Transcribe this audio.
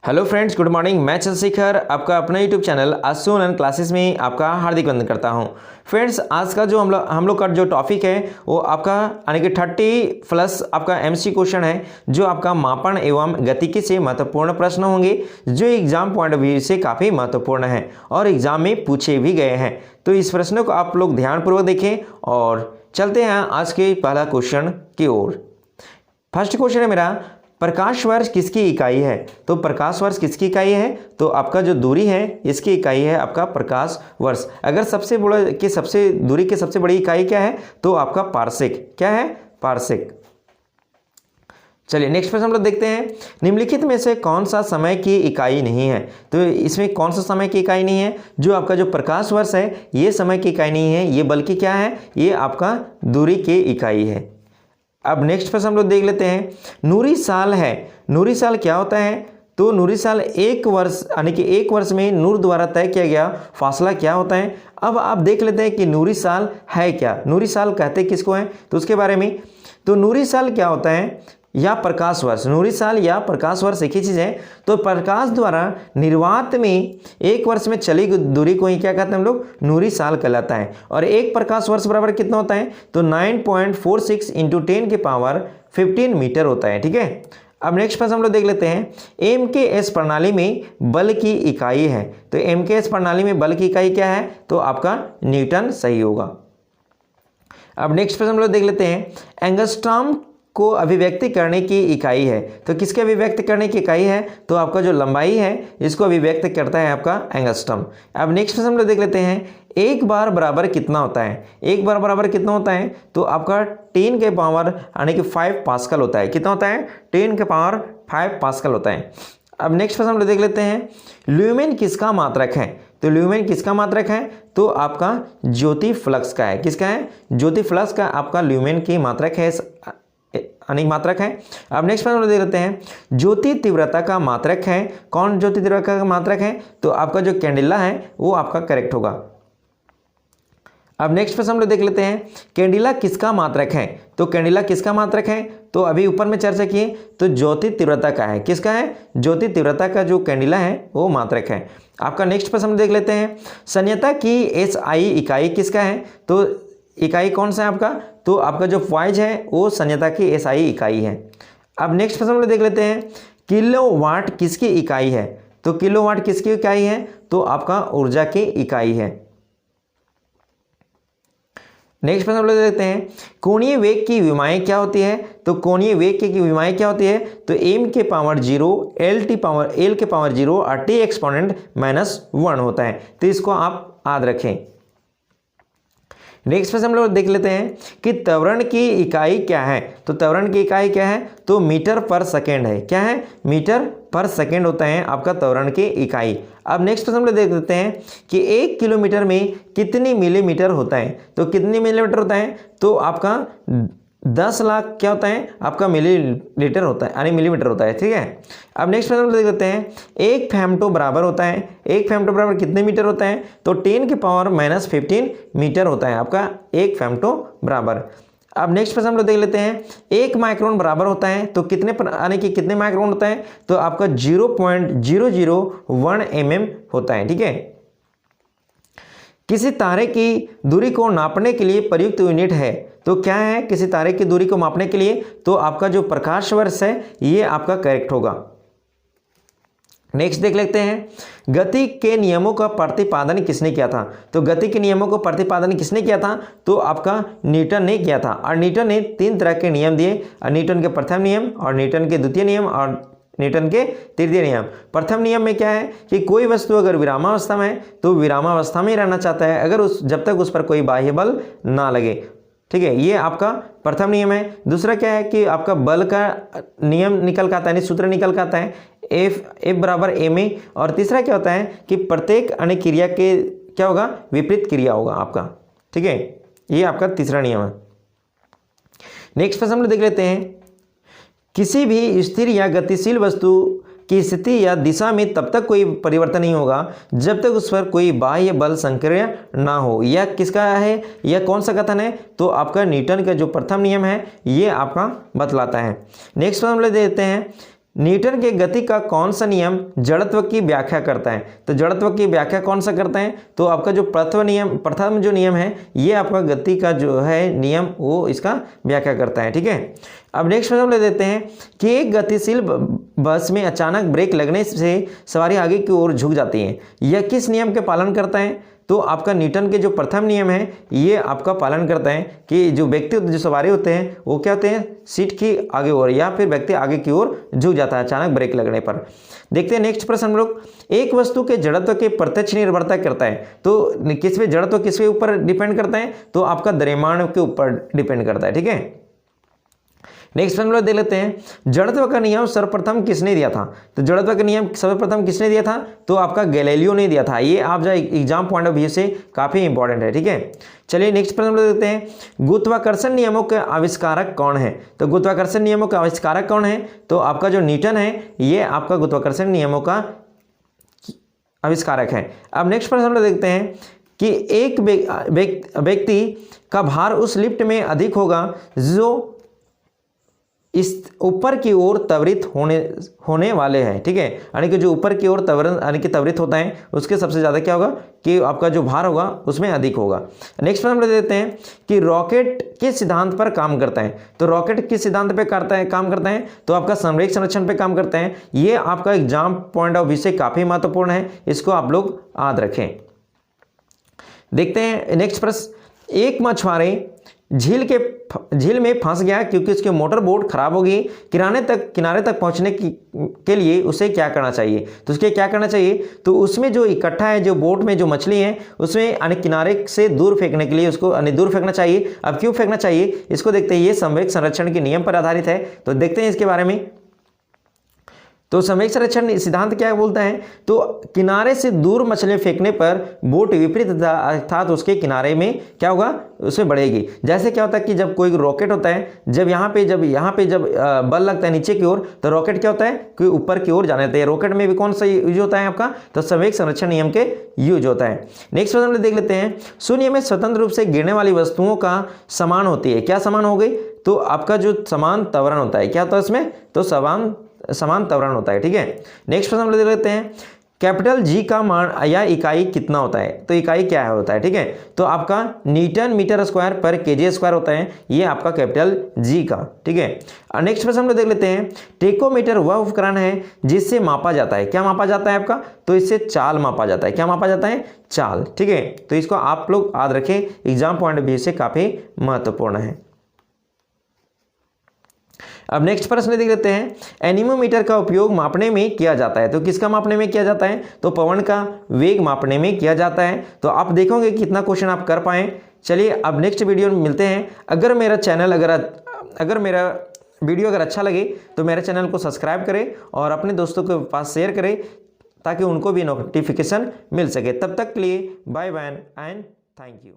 Hello friends, good morning. मैं चंद्रशेखर आपका अपना यूट्यूब चैनल आसू ऑनलाइन क्लासेस में आपका हार्दिक वंदन करता हूं। फ्रेंड्स, आज का जो हम लोग का जो टॉपिक है वो आपका यानी कि 30+ आपका एमसी क्वेश्चन है, जो आपका मापन एवं गतिकी से महत्वपूर्ण प्रश्न होंगे, जो एग्जाम पॉइंट ऑफ व्यू से काफ़ी महत्वपूर्ण है और एग्जाम में पूछे भी गए हैं। तो इस प्रश्नों को आप लोग ध्यानपूर्वक देखें और चलते हैं आज के पहला क्वेश्चन की ओर। फर्स्ट क्वेश्चन है मेरा, प्रकाश वर्ष किसकी इकाई है? तो प्रकाश वर्ष किसकी इकाई है? तो आपका जो दूरी है इसकी इकाई है आपका प्रकाश वर्ष। अगर सबसे दूरी की सबसे बड़ी इकाई क्या है? तो आपका पारसेक। क्या है? पारसेक। चलिए नेक्स्ट प्रश्न हम लोग देखते हैं, निम्नलिखित में से कौन सा समय की इकाई नहीं है? तो इसमें कौन सा समय की इकाई नहीं है? जो आपका जो प्रकाश वर्ष है ये समय की इकाई नहीं है, ये बल्कि क्या है? ये आपका दूरी की इकाई है। अब नेक्स्ट प्रश्न हम लोग देख लेते हैं, नूरी साल है। नूरी साल क्या होता है? तो नूरी साल एक वर्ष यानी कि एक वर्ष में नूर द्वारा तय किया गया फासला क्या होता है? अब आप देख लेते हैं कि नूरी साल है क्या, नूरी साल कहते किसको हैं, तो उसके बारे में। तो नूरी साल क्या होता है या प्रकाश वर्ष, नूरी साल या प्रकाश वर्ष एक ही चीज़ है। तो प्रकाश द्वारा निर्वात में एक वर्ष में चली दूरी को ही क्या कहते हैं हम लोग? नूरी साल कहलाता है। और एक प्रकाश वर्ष बराबर कितना होता है? तो 9.46 × 10⁻15 मीटर होता है। ठीक है, अब नेक्स्ट प्रश्न हम लोग देख लेते हैं, MKS प्रणाली में बल की इकाई है। तो MKS प्रणाली में बल की इकाई क्या है? तो आपका न्यूटन सही होगा। अब नेक्स्ट प्रश्न हम लोग देख लेते हैं, एंगस्ट्रॉम को अभिव्यक्ति करने की इकाई है। तो किसके अभिव्यक्त करने की इकाई है? तो आपका जो लंबाई है इसको अभिव्यक्त करता है आपका एंगस्ट्रॉम। अब नेक्स्ट प्रश्न हम लोग देख लेते हैं, एक बार बराबर कितना होता है? एक बार बराबर कितना होता है? तो आपका 10 के पावर यानी कि 5 पास्कल होता है। कितना होता है? 10 के पावर 5 पास्कल होता है। अब नेक्स्ट प्रश्न हम लोग देख लेते हैं, ल्यूमेन किसका मात्रक है? तो ल्यूमेन किसका मात्रक है? तो आपका ज्योति फ्लक्स का है। किसका है? ज्योति फ्लक्स का आपका ल्यूमेन की मात्रक है, अनेक मात्रक है। अब नेक्स्ट प्रश्न देख लेते हैं, ज्योति तीव्रता का मात्रक है। कौन ज्योति तीव्रता का मात्रक है? तो आपका जो कैंडिला है वो आपका करेक्ट होगा। अब नेक्स्ट प्रश्न हम लोग देख लेते हैं, कैंडिला किसका मात्रक है? तो कैंडिला किसका मात्रक है? तो अभी ऊपर में चर्चा किए तो ज्योति तीव्रता का है। किसका है? ज्योति तीव्रता का जो कैंडिला है वो मात्रक है आपका। नेक्स्ट प्रश्न हम देख लेते हैं, संयता की SI इकाई किसका है? तो इकाई कौन सा है आपका? तो आपका जो पॉइज है वो संयता की SI इकाई है। अब नेक्स्ट प्रश्न हम लोग देख लेते हैं, किलोवाट किसकी इकाई है? तो किलोवाट किसकी इकाई है? तो आपका ऊर्जा की इकाई है। नेक्स्ट प्रश्न हम लोग देखते हैं, कोणीय वेग की विमाएं क्या होती है? तो कोणीय वेग की विमाएं क्या होती है? तो m के पावर 0, l के पावर 0 और t एक्सपोनेंट -1 होता है। तो इसको आप याद रखें। नेक्स्ट प्रश्न हम लोग देख लेते हैं कि त्वरण की इकाई क्या है? तो त्वरण की इकाई क्या है? तो मीटर पर सेकेंड है। क्या है? मीटर पर सेकेंड होता है आपका त्वरण की इकाई। अब नेक्स्ट प्रश्न हम लोग देख लेते हैं कि 1 किलोमीटर में कितनी मिलीमीटर होता है? तो कितनी मिलीमीटर होता है? तो आपका 10 लाख क्या होता है? आपका मिलीलीटर होता है यानी मिलीमीटर होता है। ठीक है, अब नेक्स्ट प्रश्न देख लेते हैं, एक फेमटो बराबर होता है। एक फेमटो बराबर कितने मीटर होता है? तो 10 के पावर -15 मीटर होता है आपका एक फेमटो बराबर। अब नेक्स्ट प्रश्न हम लोग देख लेते हैं, 1 माइक्रोन बराबर होता है। तो कितने यानी कि कितने माइक्रोन होता है? तो आपका 0.001 mm होता है। ठीक है, किसी तारे की दूरी को नापने के लिए प्रयुक्त यूनिट है। तो क्या है किसी तारे की दूरी को मापने के लिए? तो आपका जो प्रकाश वर्ष है ये आपका करेक्ट होगा। नेक्स्ट देख लेते हैं, गति के नियमों का प्रतिपादन किसने किया था? तो गति के नियमों को प्रतिपादन किसने किया था? तो आपका न्यूटन ने किया था। और न्यूटन ने 3 तरह के नियम दिए, न्यूटन के प्रथम नियम और न्यूटन के द्वितीय नियम और न्यूटन के तृतीय नियम। प्रथम नियम में क्या है कि कोई वस्तु अगर विरामावस्था में है तो विरामावस्था में ही रहना चाहता है, अगर जब तक उस पर कोई बाह्य बल ना लगे। ठीक है, ये आपका प्रथम नियम है। दूसरा क्या है कि आपका बल का नियम निकल का आता है, सूत्र निकल का आता है, F बराबर ma। और तीसरा क्या होता है कि प्रत्येक अन्य क्रिया के क्या होगा? विपरीत क्रिया होगा आपका। ठीक है, ये आपका तीसरा नियम है। नेक्स्ट प्रश्न हम लोग देख लेते हैं, किसी भी स्थिर या गतिशील वस्तु की स्थिति या दिशा में तब तक कोई परिवर्तन नहीं होगा जब तक उस पर कोई बाह्य बल सक्रिय ना हो। यह किसका है? यह कौन सा कथन है? तो आपका न्यूटन का जो प्रथम नियम है ये आपका बतलाता है। नेक्स्ट हम लोग देखते हैं, न्यूटन के गति का कौन सा नियम जड़त्व की व्याख्या करता है? तो जड़त्व की व्याख्या कौन सा करता है? तो आपका जो प्रथम जो नियम है ये आपका गति का जो है नियम वो इसका व्याख्या करता है। ठीक है, अब नेक्स्ट प्रश्न ले देते हैं कि एक गतिशील बस में अचानक ब्रेक लगने से सवारी आगे की ओर झुक जाती है, यह किस नियम के पालन करता है? तो आपका न्यूटन के जो प्रथम नियम है ये आपका पालन करता है कि जो व्यक्ति जो सवारी होते हैं वो क्या होते हैं, सीट की आगे ओर या फिर व्यक्ति आगे की ओर झुक जाता है अचानक ब्रेक लगने पर। देखते हैं नेक्स्ट प्रश्न हम लोग, एक वस्तु के जड़त्व के प्रत्यक्ष निर्भरता करता है, तो किस पे जड़त्व किस पे ऊपर डिपेंड करता है? तो आपका द्रव्यमान के ऊपर डिपेंड करता है। ठीक है, नेक्स्ट हम लोग देख लेते हैं, जड़त्व का नियम सर्वप्रथम किसने दिया था? तो जड़त्व का नियम सर्वप्रथम किसने दिया था? तो आपका गैलीलियो ने दिया था। ये आप जो एग्जाम पॉइंट ऑफ व्यू से काफी इंपॉर्टेंट है। ठीक है, चलिए नेक्स्ट प्रश्न हम लोग देखते हैं, गुरुत्वाकर्षण नियमों के आविष्कारक कौन है? तो गुरुत्वाकर्षण नियमों का आविष्कारक कौन है? तो आपका जो न्यूटन है ये आपका गुरुत्वाकर्षण नियमों का आविष्कारक है। अब नेक्स्ट प्रश्न हम लोग देखते हैं कि एक व्यक्ति का भार उस लिफ्ट में अधिक होगा जो इस ऊपर की ओर त्वरित होने वाले हैं। ठीक है, यानी कि जो ऊपर की ओर त्वरित होता है उसके सबसे ज़्यादा क्या होगा कि आपका जो भार होगा उसमें अधिक होगा। नेक्स्ट हम लोग देते हैं कि रॉकेट किस सिद्धांत पर काम करता है? तो रॉकेट किस सिद्धांत पे काम करता है? तो आपका संवेग संरक्षण पे काम करता है। ये आपका एग्जाम पॉइंट ऑफ व्यू से काफ़ी महत्वपूर्ण है, इसको आप लोग याद रखें। देखते हैं नेक्स्ट प्रश्न, एक मछुआरे झील में फंस गया क्योंकि उसकी मोटर बोट खराब हो गई, किनारे तक पहुंचने के लिए उसे क्या करना चाहिए? तो उसके क्या करना चाहिए? तो उसमें जो इकट्ठा है जो बोट में जो मछली है उसमें किनारे से दूर फेंकने के लिए उसको दूर फेंकना चाहिए। अब क्यों फेंकना चाहिए इसको देखते हैं, ये संवेग संरक्षण के नियम पर आधारित है। तो देखते हैं इसके बारे में। तो संवेग संरक्षण सिद्धांत क्या बोलता है? तो किनारे से दूर मछलियां फेंकने पर बोट विपरीत अर्थात उसके किनारे में क्या होगा, उसमें बढ़ेगी। जैसे क्या होता है कि जब कोई रॉकेट होता है, जब यहाँ पे बल लगता है नीचे की ओर, तो रॉकेट क्या होता है कि ऊपर की ओर जाने देते हैं। रॉकेट में भी कौन सा यूज होता है आपका? तो संवेग संरक्षण नियम के यूज होता है। नेक्स्ट प्रश्न हम देख लेते हैं, शून्य में स्वतंत्र रूप से गिरने वाली वस्तुओं का समान होती है, क्या समान हो गई? तो आपका जो समान त्वरण होता है, क्या होता है इसमें? तो समान त्वरण होता है। ठीक है, नेक्स्ट प्रश्न हम देख लेते हैं, कैपिटल जी का मान या इकाई कितना होता है? तो इकाई क्या है होता है? ठीक है, तो आपका न्यूटन मीटर स्क्वायर पर केजी स्क्वायर होता है, ये आपका कैपिटल जी का। ठीक है, नेक्स्ट प्रश्न हम लोग देख लेते हैं, टेकोमीटर वह उपकरण है जिससे मापा जाता है, क्या मापा जाता है आपका? तो इससे चाल मापा जाता है। क्या मापा जाता है? चाल। ठीक है, तो इसको आप लोग याद रखें, एग्जाम पॉइंट ऑफ व्यू से काफी महत्वपूर्ण है। अब नेक्स्ट प्रश्न देख लेते हैं, एनीमोमीटर का उपयोग मापने में किया जाता है, तो किसका मापने में किया जाता है? तो पवन का वेग मापने में किया जाता है। तो आप देखोगे कितना क्वेश्चन आप कर पाए। चलिए अब नेक्स्ट वीडियो में मिलते हैं। अगर मेरा वीडियो अगर अच्छा लगे तो मेरे चैनल को सब्सक्राइब करें और अपने दोस्तों के पास शेयर करें ताकि उनको भी नोटिफिकेशन मिल सके। तब तक के लिए bye bye and thank you.